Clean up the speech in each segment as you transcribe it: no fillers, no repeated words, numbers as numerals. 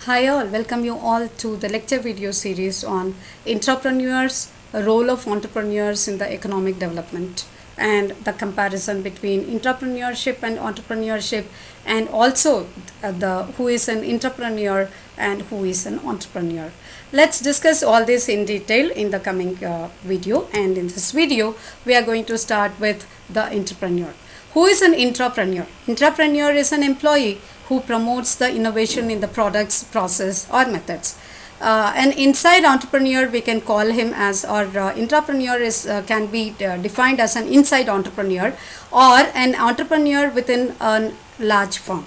Hi all, welcome you all to the lecture video series on entrepreneurs, role of entrepreneurs in the economic development and the comparison between entrepreneurship and entrepreneurship, and also the who is an entrepreneur and who is an entrepreneur. Let's discuss all this in detail in the coming video, and in this video we are going to start with the entrepreneur. Who is an entrepreneur? Entrepreneur is an employee who promotes the innovation in the products, process, or methods. An inside entrepreneur, we can call him as, or entrepreneur is can be defined as an inside entrepreneur or an entrepreneur within a large firm.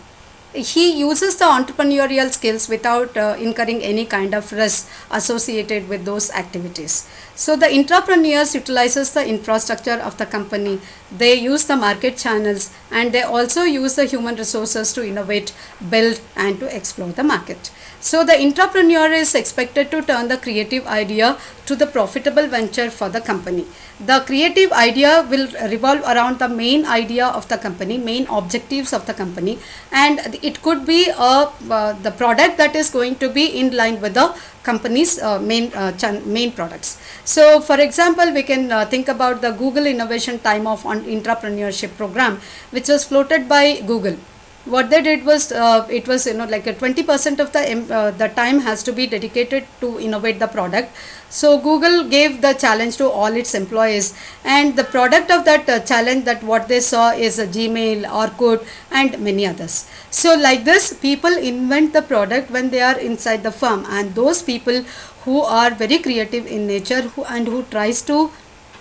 He uses the entrepreneurial skills without incurring any kind of risk associated with those activities. So the entrepreneurs utilizes the infrastructure of the company, they use the market channels, and they also use the human resources to innovate, build, and to explore the market. So the entrepreneur is expected to turn the creative idea to the profitable venture for the company. The creative idea will revolve around the main idea of the company, main objectives of the company, and it could be the product that is going to be in line with the company's main products. So for example, we can think about the Google Innovation Time of Entrepreneurship program, which was floated by Google. What they did was it was like a 20% of the time has to be dedicated to innovate the product. So Google gave the challenge to all its employees, and the product of that challenge, that what they saw is a Gmail, Orkut, and many others. So like this, people invent the product when they are inside the firm, and those people who are very creative in nature who tries to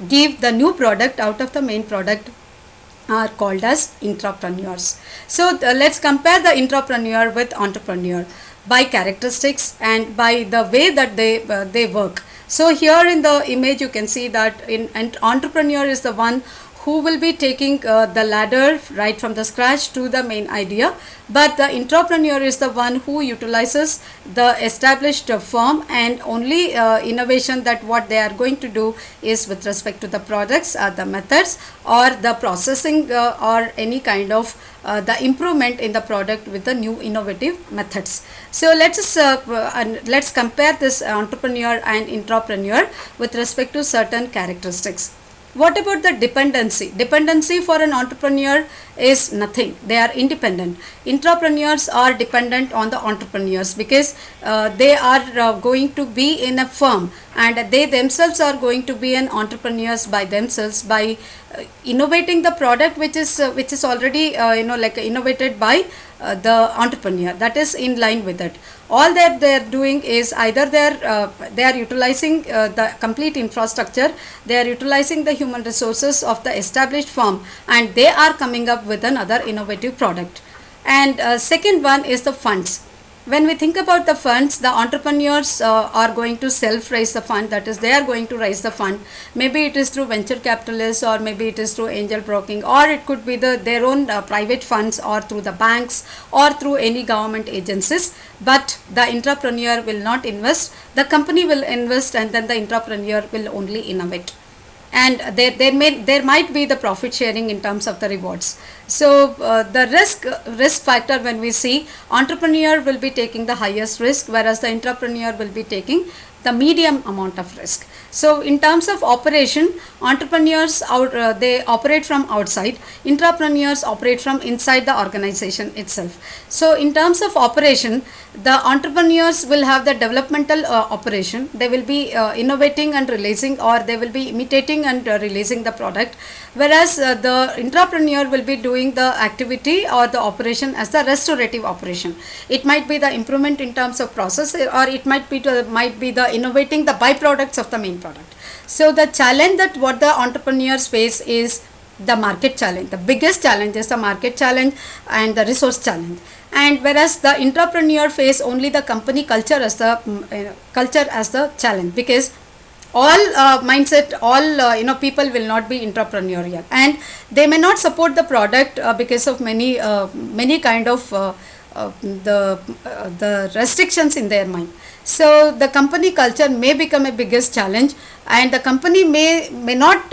give the new product out of the main product are called as entrepreneurs. So let's compare the entrepreneur with entrepreneur by characteristics and by the way that they work. So here in the image you can see that an entrepreneur is the one who will be taking the ladder right from the scratch to the main idea, but the entrepreneur is the one who utilizes the established firm, and only innovation that what they are going to do is with respect to the products, the methods, or the processing, or any kind of the improvement in the product with the new innovative methods. So let's compare this entrepreneur and entrepreneur with respect to certain characteristics. What about the dependency? Dependency for an entrepreneur is nothing. They are independent. Entrepreneurs are dependent on the entrepreneurs because they are going to be in a firm, and they themselves are going to be an entrepreneurs by themselves by innovating the product which is already like innovated by the entrepreneur, that is in line with it. All that they are doing is either they are utilizing the complete infrastructure, they are utilizing the human resources of the established firm, and they are coming up with another innovative product. And second one is the funds. When we think about the funds, the entrepreneurs are going to self-raise the fund, that is they are going to raise the fund. Maybe it is through venture capitalists, or maybe it is through angel broking, or it could be their own private funds, or through the banks, or through any government agencies. But the entrepreneur will not invest, the company will invest, and then the entrepreneur will only innovate. And there might be the profit sharing in terms of the rewards. So the risk factor, when we see, entrepreneur will be taking the highest risk, whereas the entrepreneur will be taking the medium amount of risk. So in terms of operation, entrepreneurs they operate from outside, entrepreneurs operate from inside the organization itself. So in terms of operation, the entrepreneurs will have the developmental operation, they will be innovating and releasing, or they will be imitating and releasing the product, whereas the entrepreneur will be doing the activity or the operation as the restorative operation. It might be the improvement in terms of process, or it might be the innovating the byproducts of the main product. So the challenge that what the entrepreneurs face is the market challenge. The biggest challenge is the market challenge and the resource challenge. And whereas the entrepreneur face only the company culture as the challenge, because all mindset, all people will not be entrepreneurial, and they may not support the product because of many kind of the restrictions in their mind. So the company culture may become a biggest challenge, and the company may not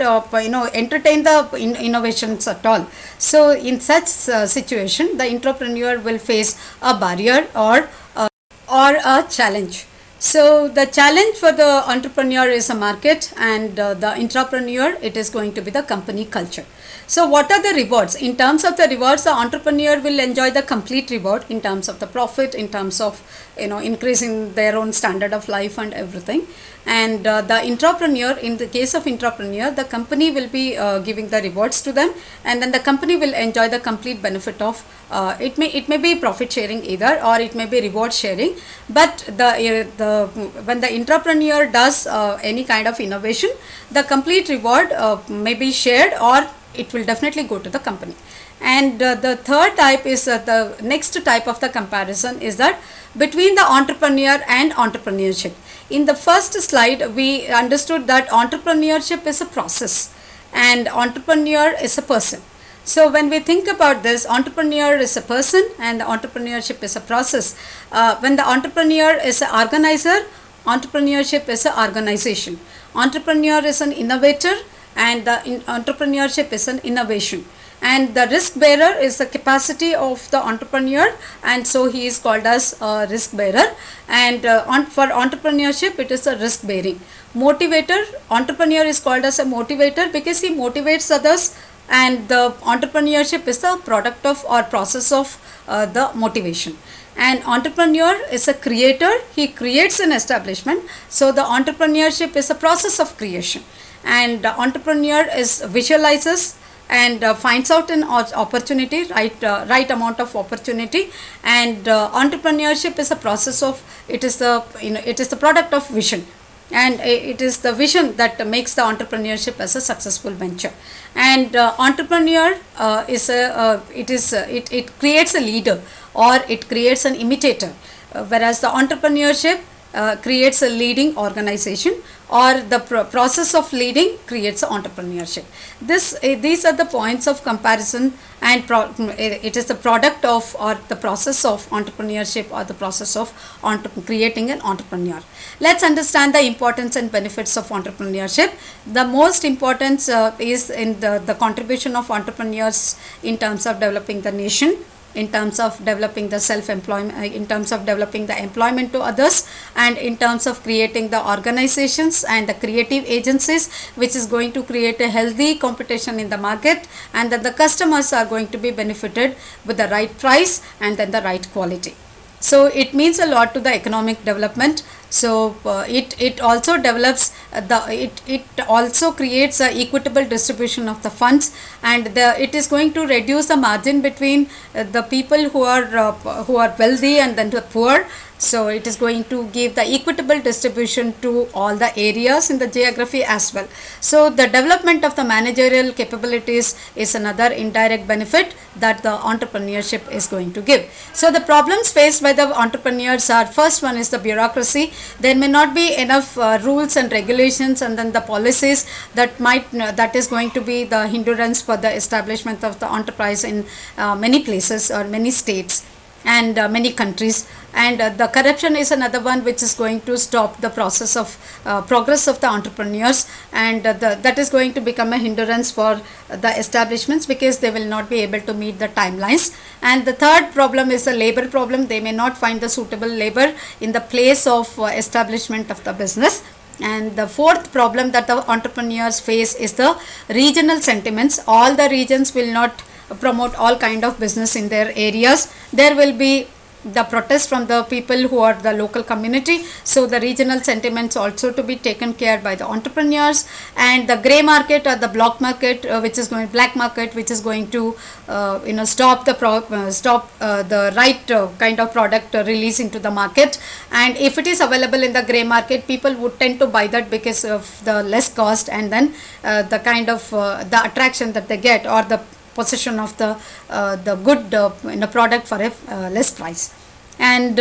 entertain the innovations at all. So in such situation, the entrepreneur will face a barrier, or or a challenge. So the challenge for the entrepreneur is a market, and the intrapreneur, it is going to be the company culture. So what are the rewards? In terms of the rewards, the entrepreneur will enjoy the complete reward in terms of the profit, in terms of increasing their own standard of life and everything. And the intrapreneur, in the case of intrapreneur, the company will be giving the rewards to them, and then the company will enjoy the complete benefit of it may be profit sharing either, or it may be reward sharing. But the when the intrapreneur does any kind of innovation, the complete reward may be shared, or it will definitely go to the company. And the third type is the next type of the comparison is that between the entrepreneur and entrepreneurship. In the first slide, we understood that entrepreneurship is a process and entrepreneur is a person. So when we think about this, entrepreneur is a person and the entrepreneurship is a process. When the entrepreneur is an organizer, entrepreneurship is an organization. Entrepreneur is an innovator, and the entrepreneurship is an innovation. And the risk bearer is the capacity of the entrepreneur, and so he is called as a risk bearer. And for entrepreneurship, it is a risk bearing. Motivator, entrepreneur is called as a motivator because he motivates others, and the entrepreneurship is the product of or process of the motivation. And entrepreneur is a creator, he creates an establishment, so the entrepreneurship is a process of creation. And the entrepreneur is visualizes and finds out an opportunity, right amount of opportunity. And entrepreneurship is a process of, it is the product of vision, and it is the vision that makes the entrepreneurship as a successful venture. And entrepreneur it creates a leader, or it creates an imitator, whereas the entrepreneurship creates a leading organization, or the process of leading creates entrepreneurship. These are the points of comparison, and it is the product of or the process of entrepreneurship, or the process of creating an entrepreneur. Let's understand the importance and benefits of entrepreneurship. The most importance is in the contribution of entrepreneurs in terms of developing the nation, in terms of developing the self-employment, in terms of developing the employment to others, and in terms of creating the organizations and the creative agencies, which is going to create a healthy competition in the market, and that the customers are going to be benefited with the right price and then the right quality. So it means a lot to the economic development. So it also develops it also creates a equitable distribution of the funds, and it is going to reduce the margin between the people who are wealthy and then the poor. So it is going to give the equitable distribution to all the areas in the geography as well. So the development of the managerial capabilities is another indirect benefit that the entrepreneurship is going to give. So the problems faced by the entrepreneurs are, first one is the bureaucracy. There may not be enough rules and regulations, and then the policies that is going to be the hindrance for the establishment of the enterprise in many places or many states and many countries. And the corruption is another one which is going to stop the process of progress of the entrepreneurs, and that is going to become a hindrance for the establishments because they will not be able to meet the timelines. And the third problem is the labor problem. They may not find the suitable labor in the place of establishment of the business. And the fourth problem that the entrepreneurs face is the regional sentiments. All the regions will not promote all kind of business in their areas. There will be the protest from the people who are the local community, so the regional sentiments also to be taken care by the entrepreneurs. And the gray market or the black market which is going to stop the right kind of product release into the market. And if it is available in the gray market, people would tend to buy that because of the less cost, and then the kind of the attraction that they get, or the possession of the good product for a less price. And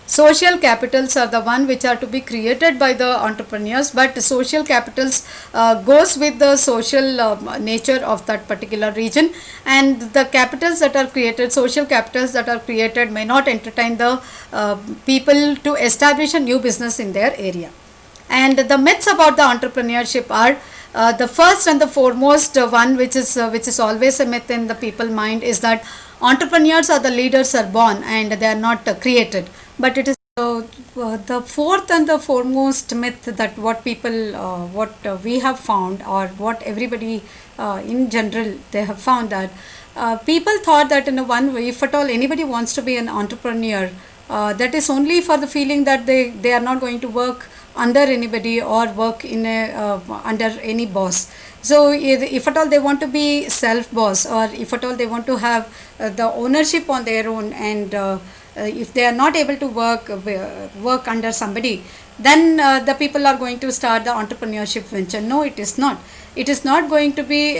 social capitals are the one which are to be created by the entrepreneurs, but social capitals goes with the social nature of that particular region. And the capitals that are created, social capitals that are created, may not entertain the people to establish a new business in their area. And the myths about the entrepreneurship are, the first and the foremost one, which is always a myth in the people mind, is that entrepreneurs or the leaders are born and they are not created. But it is the fourth and the foremost myth that what people, we have found, or what everybody in general they have found, that people thought that in a one way, if at all anybody wants to be an entrepreneur, that is only for the feeling that they are not going to work under anybody or work in a under any boss. So if at all they want to be self boss, or if at all they want to have the ownership on their own, and if they are not able to work under somebody, then the people are going to start the entrepreneurship venture. No, it is not. It is not going to be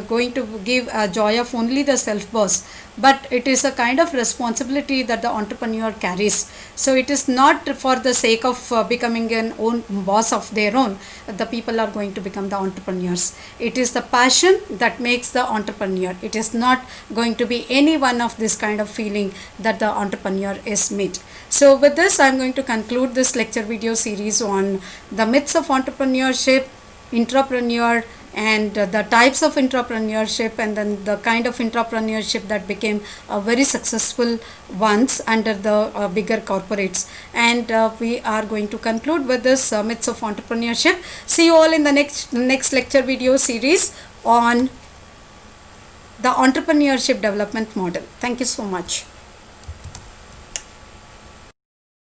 going to give a joy of only the self boss, but it is a kind of responsibility that the entrepreneur carries. So it is not for the sake of becoming an own boss of their own. The people are going to become the entrepreneurs. It is the passion that makes the entrepreneur. It is not going to be any one of this kind of feeling that the entrepreneur is made. So with this, I am going to conclude this lecture video series on the myths of entrepreneurship, intrapreneur, and the types of entrepreneurship, and then the kind of entrepreneurship that became very successful ones under the bigger corporates. And we are going to conclude with this myths of entrepreneurship. See you all in the next lecture video series on the entrepreneurship development model. Thank you so much.